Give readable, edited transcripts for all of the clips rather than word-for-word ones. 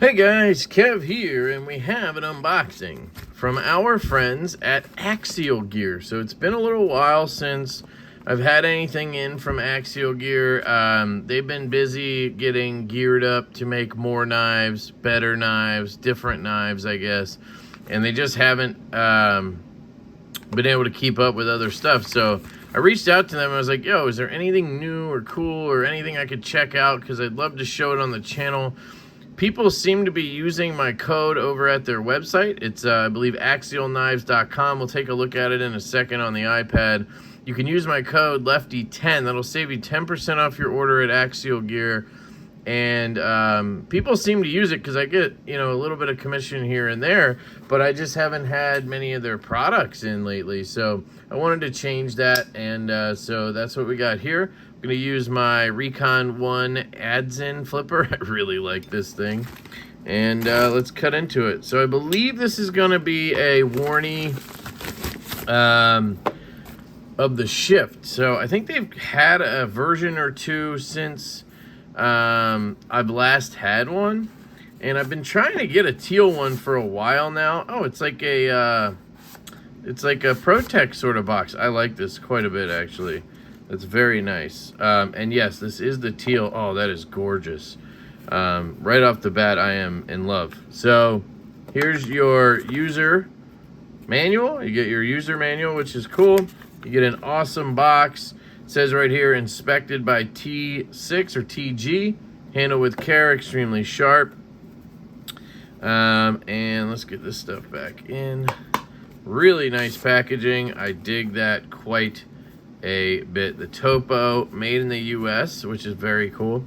Hey guys, Kev here, and we have an unboxing from our friends at Axial Gear. So it's been a little while since I've had anything in from Axial Gear. They've been busy getting geared up to make more knives, better knives, different knives, I guess. And they just haven't been able to keep up with other stuff. So I reached out to them. I was like, yo, is there anything new or cool or anything I could check out? Because I'd love to show it on the channel. People seem to be using my code over at their website. It's, I believe, axialknives.com. We'll take a look at it in a second on the iPad. You can use my code LeftyEDC. That'll save you 10% off your order at Axial Gear. And people seem to use it because I get, you know, a little bit of commission here and there, but I just haven't had many of their products in lately. So I wanted to change that, and so that's what we got here. I'm going to use my Recon 1 Adsin flipper. I really like this thing. And let's cut into it. So I believe this is going to be a Wharnie of the Shift. So I think they've had a version or two since I've last had one, and I've been trying to get a Teal one for a while now. Oh, it's like a Protect sort of box. I like this quite a bit, actually. It's very nice. And yes, this is the Teal. Oh, that is gorgeous. Right off the bat, I am in love. So here's your user manual. You get your user manual, which is cool. You get an awesome box. It says right here, inspected by T6 or TG, handled with care, extremely sharp. And let's get this stuff back in. Really nice packaging. I dig that quite a bit. The topo, made in the US, which is very cool.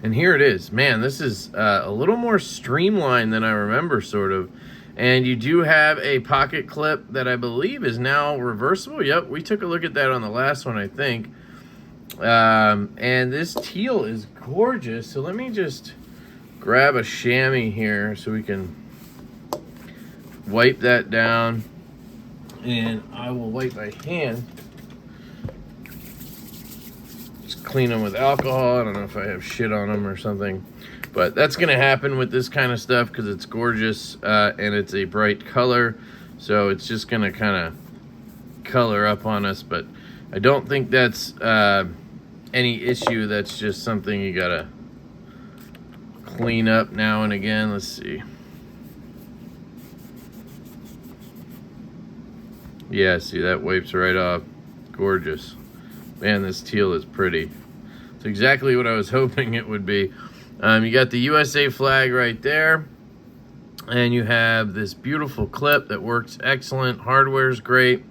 And here it is. Man, this is a little more streamlined than I remember, sort of. And you do have a pocket clip that I believe is now reversible. Yep, we took a look at that on the last one, I think. And this Teal is gorgeous. So let me just grab a chamois here so we can wipe that down. And I will wipe my hand. Just clean them with alcohol. I don't know if I have shit on them or something. But that's going to happen with this kind of stuff because it's gorgeous and it's a bright color. So it's just going to kind of color up on us. But I don't think that's any issue. That's just something you got to clean up now and again. Let's see. Yeah, see, that wipes right off. Gorgeous. Man, this Teal is pretty. It's exactly what I was hoping it would be. You got the USA flag right there, and you have this beautiful clip that works excellent. Hardware's great.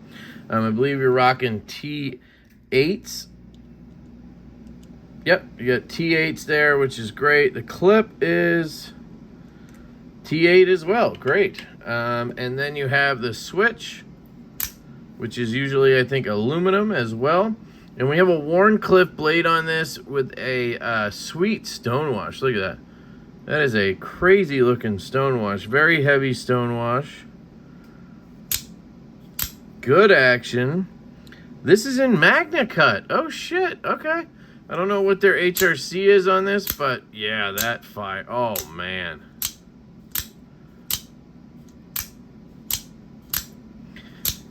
I believe you're rocking T8s. Yep, you got T8s there, which is great. The clip is T8 as well. Great. And then you have the switch, which is usually, I think, aluminum as well. And we have a worn clip blade on this with a sweet stonewash. Look at that. That is a crazy looking stonewash. Very heavy stonewash. Good action. This is in Magnacut. Oh shit. Okay. I don't know what their HRC is on this, but yeah, that fire. Oh man.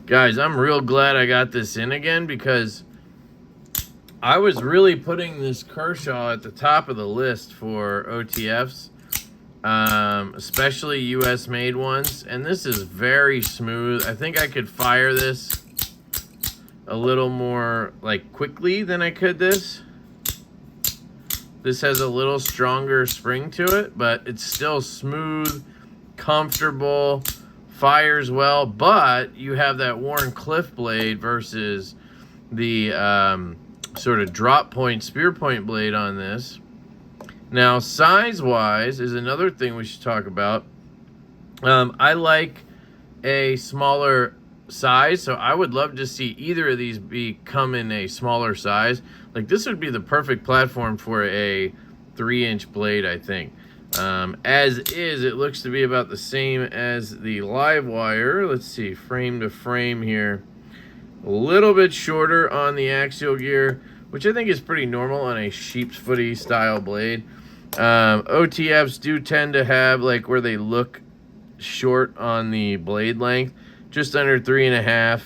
Guys, I'm real glad I got this in again because I was really putting this Kershaw at the top of the list for OTFs, especially US made ones, and this is very smooth. I think I could fire this a little more like quickly than I could this. This has a little stronger spring to it, but it's still smooth, comfortable, fires well, but you have that worn cliff blade versus the sort of drop point, spear point blade on this. Now, size-wise is another thing we should talk about. I like a smaller size, so I would love to see either of these come in a smaller size. Like, this would be the perfect platform for a 3-inch blade, I think. As is, it looks to be about the same as the live wire. Let's see, frame to frame here. A little bit shorter on the Axial Gear, which I think is pretty normal on a sheep's footy style blade. OTFs do tend to have like where they look short on the blade length, just under 3.5,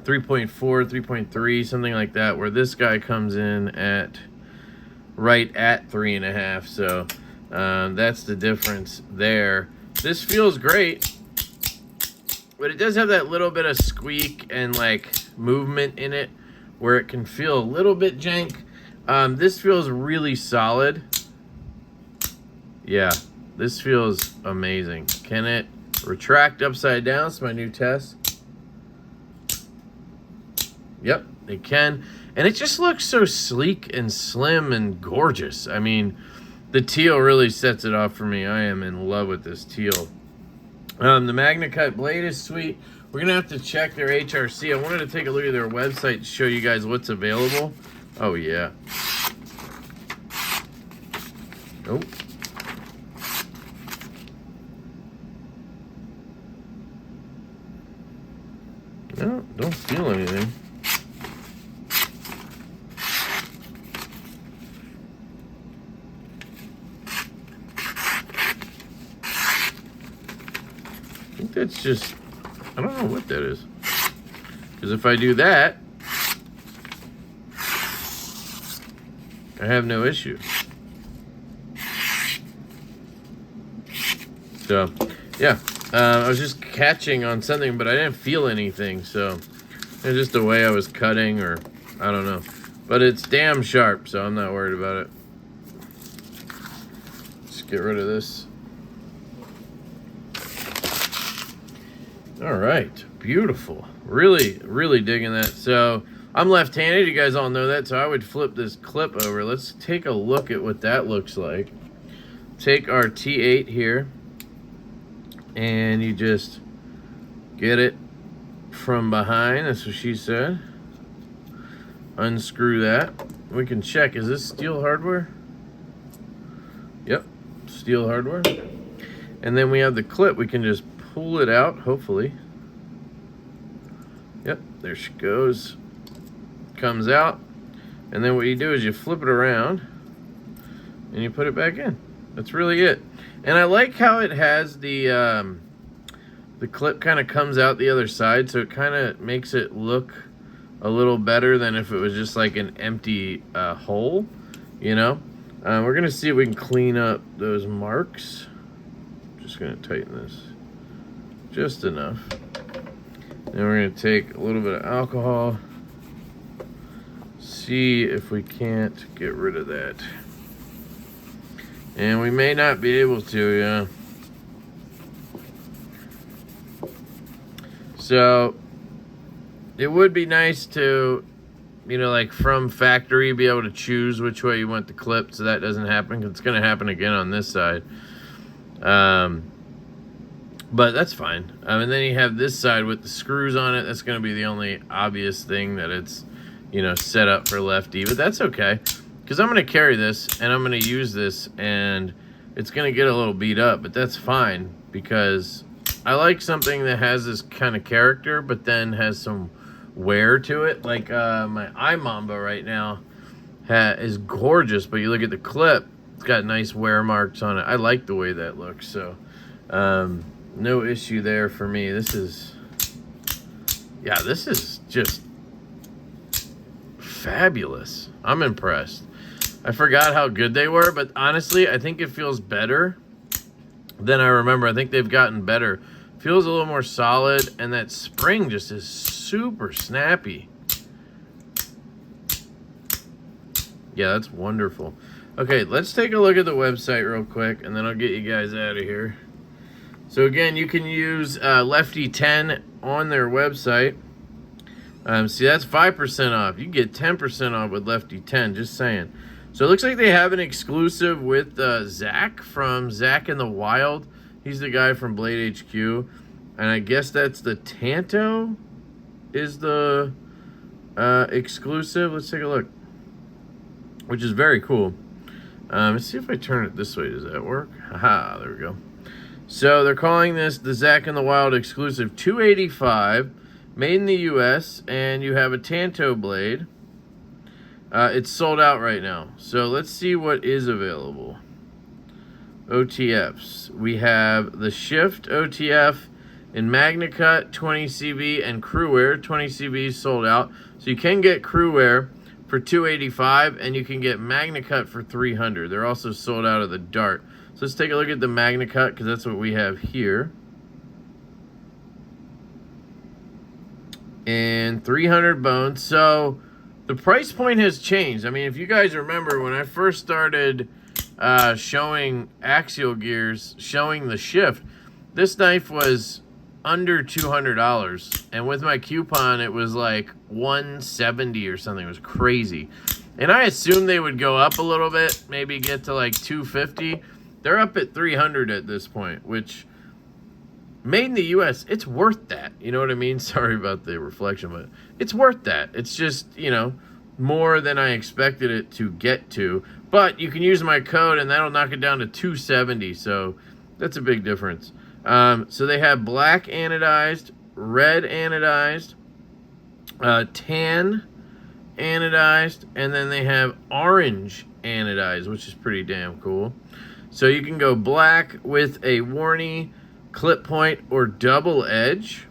3.4, 3.3, something like that, where this guy comes in at right at 3.5. So that's the difference there. This feels great, but it does have that little bit of squeak and like movement in it where it can feel a little bit jank. This feels really solid. Yeah, this feels amazing. Can it retract upside down? It's my new test. Yep, it can. And it just looks so sleek and slim and gorgeous. I mean, the teal really sets it off for me. I am in love with this teal. The Magnacut blade is sweet. We're going to have to check their HRC. I wanted to take a look at their website to show you guys what's available. Oh, yeah. Oh. No, don't feel anything. I think that's just, I don't know what that is. Because if I do that, I have no issue. So, yeah. I was just catching on something, but I didn't feel anything, so it's just the way I was cutting, or I don't know. But it's damn sharp, so I'm not worried about it. Let's get rid of this. All right, beautiful. Really, really digging that. So I'm left-handed, you guys all know that, so I would flip this clip over. Let's take a look at what that looks like. Take our T8 here, and you just get it from behind. That's what she said. Unscrew that. We can check. Is this steel hardware? Yep, steel hardware. And then we have the clip. We can just pull it out, hopefully. Yep, there she goes. Comes out. And then what you do is you flip it around and you put it back in. That's really it. And I like how it has the clip kind of comes out the other side, so it kind of makes it look a little better than if it was just like an empty hole, you know. We're gonna see if we can clean up those marks. Just gonna tighten this just enough. Then we're gonna take a little bit of alcohol, see if we can't get rid of that. And we may not be able to, yeah. So it would be nice to, you know, like from factory, be able to choose which way you want the clip, so that doesn't happen, 'cause it's going to happen again on this side. But that's fine. And then you have this side with the screws on it. That's going to be the only obvious thing that it's, you know, set up for lefty, but that's okay. Because I'm going to carry this, and I'm going to use this, and it's going to get a little beat up, but that's fine, because I like something that has this kind of character, but then has some wear to it. Like my iMamba right now is gorgeous, but you look at the clip, it's got nice wear marks on it. I like the way that looks, so no issue there for me. This is just fabulous. I'm impressed. I forgot how good they were, but honestly, I think it feels better than I remember. I think they've gotten better. Feels a little more solid, and that spring just is super snappy. Yeah, that's wonderful. Okay, let's take a look at the website real quick, and then I'll get you guys out of here. So again, you can use Lefty10 on their website. See, that's 5% off. You get 10% off with Lefty10, just saying. So it looks like they have an exclusive with Zach from Zach in the Wild. He's the guy from Blade HQ. And I guess that's the Tanto is the exclusive. Let's take a look. Which is very cool. Let's see if I turn it this way. Does that work? Haha, there we go. So they're calling this the Zach in the Wild exclusive 285. Made in the U.S. And you have a Tanto blade. It's sold out right now. So let's see what is available. OTFs. We have the Shift OTF in Magnacut 20CV and Crewwear 20CV sold out. So you can get Crewwear for $285 and you can get Magnacut for $300. They're also sold out of the Dart. So let's take a look at the Magnacut because that's what we have here. And 300 bones. So the price point has changed. I mean, if you guys remember when I first started showing Axial gears, showing the Shift, this knife was under $200, and with my coupon it was like $170 or something. It was crazy, and I assumed they would go up a little bit, maybe get to like $250. They're up at $300 at this point, which, made in the US, it's worth that. You know what I mean? Sorry about the reflection, but it's worth that. It's just, you know, more than I expected it to get to. But you can use my code and that'll knock it down to $270. So that's a big difference. So they have black anodized, red anodized, tan anodized, and then they have orange anodized, which is pretty damn cool. So you can go black with a Wharnie clip point or double edge.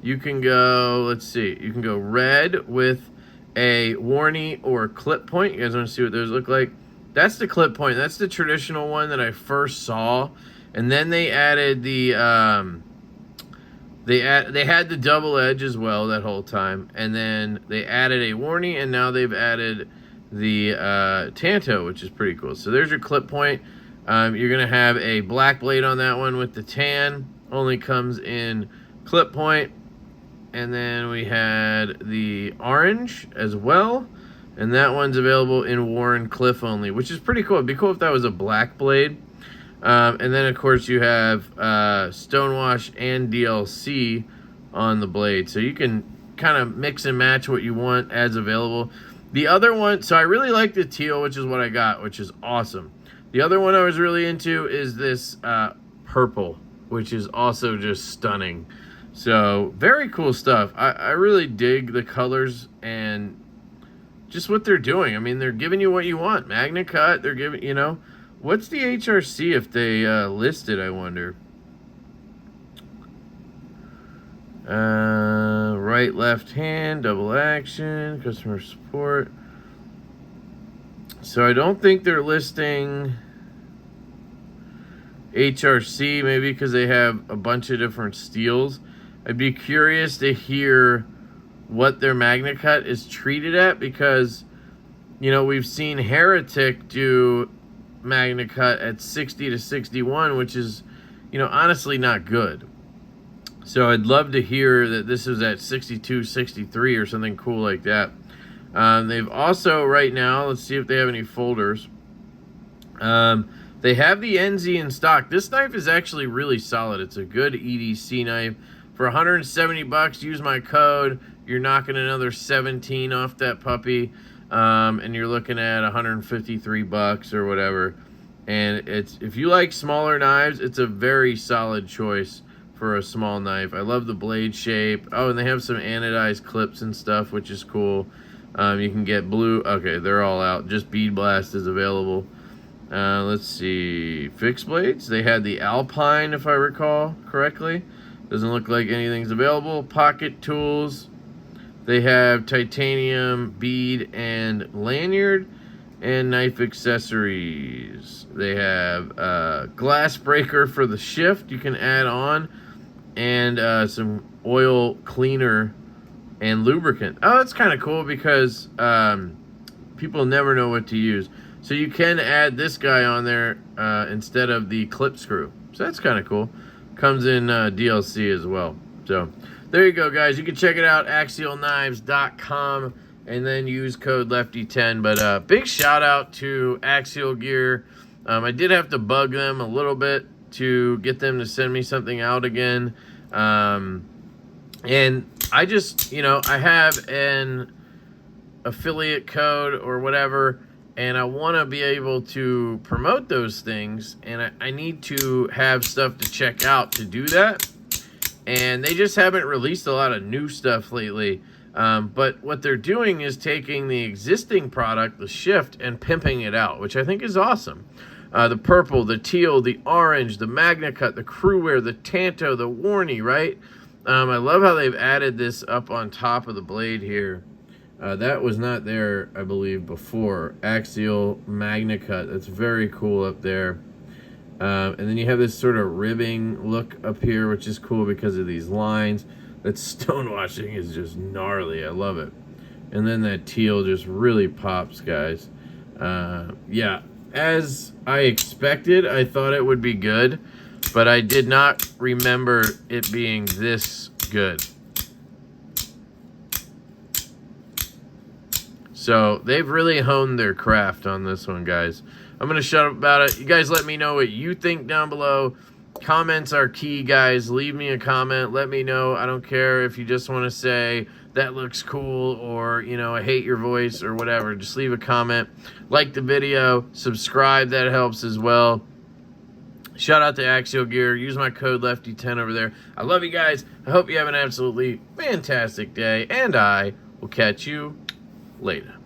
You can go, let's see, you can go red with a Wharnie or clip point. You guys want to see what those look like? That's the clip point. That's the traditional one that I first saw. And then they added the they had the double edge as well that whole time. And then they added a Wharnie, and now they've added the Tanto, which is pretty cool. So there's your clip point. You're gonna have a black blade on that one with the tan. Only comes in clip point. And then we had the orange as well. And that one's available in Warren Cliff only, which is pretty cool. It'd be cool if that was a black blade. And then, of course, you have Stonewash and DLC on the blade. So you can kind of mix and match what you want as available. The other one, so I really like the teal, which is what I got, which is awesome. The other one I was really into is this purple, which is also just stunning. So very cool stuff. I really dig the colors and just what they're doing. I mean, they're giving you what you want. Magnacut, they're giving, you know. What's the HRC if they list it, I wonder? Right, left hand, double action, customer support. So I don't think they're listing HRC, maybe because they have a bunch of different steels. I'd be curious to hear what their Magnacut is treated at, because, you know, we've seen Heretic do Magnacut at 60 to 61, which is, you know, honestly not good. So I'd love to hear that this is at 62, 63 or something cool like that. They've also, right now, let's see if they have any folders. They have the NZ in stock. This knife is actually really solid. It's a good EDC knife. For 170 bucks, use my code. You're knocking another 17 off that puppy. And you're looking at 153 bucks or whatever. And it's, if you like smaller knives, it's a very solid choice for a small knife. I love the blade shape. Oh, and they have some anodized clips and stuff, which is cool. You can get blue. Okay, they're all out. Just Bead Blast is available. Let's see. Fixed blades. They had the Alpine, if I recall correctly. Doesn't look like anything's available. Pocket tools. They have titanium, bead, and lanyard, and knife accessories. They have glass breaker for the Shift you can add on, and some oil cleaner and lubricant. Oh, that's kind of cool because people never know what to use. So you can add this guy on there instead of the clip screw. So that's kind of cool. Comes in DLC as well. So there you go, guys. You can check it out, axialknives.com, and then use code LeftyTEN. But big shout out to Axial Gear. I did have to bug them a little bit to get them to send me something out again. And I just, you know, I have an affiliate code or whatever, and I want to be able to promote those things, and I need to have stuff to check out to do that. And they just haven't released a lot of new stuff lately. But what they're doing is taking the existing product, the Shift, and pimping it out, which I think is awesome. The purple, the teal, the orange, the Magnacut, the Crewwear, the Tanto, the Wharnie, right? I love how they've added this up on top of the blade here. That was not there, I believe, before. Axial, Magnacut, that's very cool up there. And then you have this sort of ribbing look up here, which is cool because of these lines. That stonewashing is just gnarly. I love it. And then that teal just really pops, guys. Yeah, as I expected, I thought it would be good, but I did not remember it being this good. So they've really honed their craft on this one, guys. I'm going to shut up about it. You guys let me know what you think down below. Comments are key, guys. Leave me a comment. Let me know. I don't care if you just want to say, that looks cool, or, you know, I hate your voice, or whatever. Just leave a comment. Like the video. Subscribe. That helps as well. Shout out to Axial Gear. Use my code LeftyEDC over there. I love you guys. I hope you have an absolutely fantastic day, and I will catch you later.